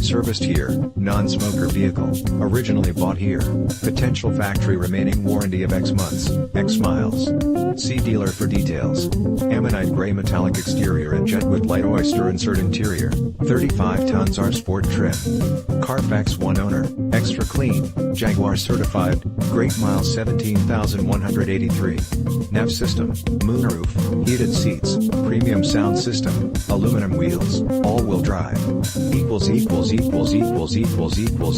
Serviced here, non-smoker vehicle, originally bought here, potential factory remaining warranty of X months, X miles. See dealer for details. Ammonite gray metallic exterior and jet with light oyster insert interior, 35 tons R Sport trim. Carfax 1 owner, extra clean, Jaguar certified, great miles 17,183. Nav system, moonroof, heated seats, premium sound system, aluminum wheels, all-wheel drive.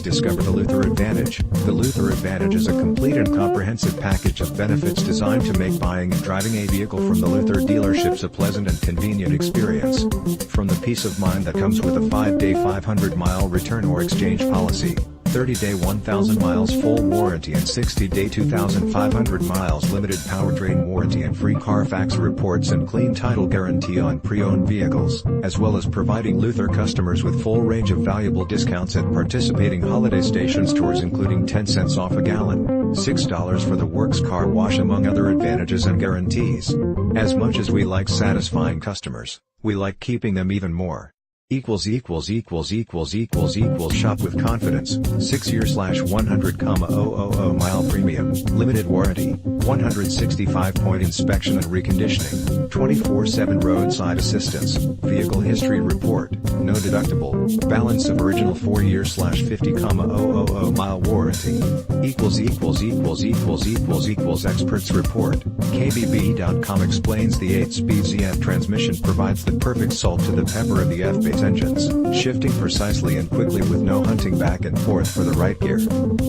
Discover the Luther Advantage. The Luther Advantage is a complete and comprehensive package of benefits designed to make buying and driving a vehicle from the Luther dealerships a pleasant and convenient experience. From the peace of mind that comes with a 5-day 500-mile return or exchange policy, 30-day 1,000 miles full warranty and 60-day 2,500 miles limited powertrain warranty and free Carfax reports and clean title guarantee on pre-owned vehicles, as well as providing Luther customers with full range of valuable discounts at participating holiday station stores including 10 cents off a gallon, $6 for the works car wash among other advantages and guarantees. As much as we like satisfying customers, we like keeping them even more. Shop with confidence, 6 years /100,000 mile premium, limited warranty, 165-point inspection and reconditioning, 24/7 roadside assistance, vehicle history report, no deductible, balance of original 4 years /50,000 mile warranty, experts report. KBB.com explains the 8-speed ZF transmission provides the perfect salt to the pepper of the F-base engines, shifting precisely and quickly with no hunting back and forth for the right gear.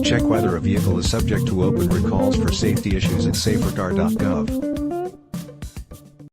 Check whether a vehicle is subject to open recalls for safety issues at safercar.gov.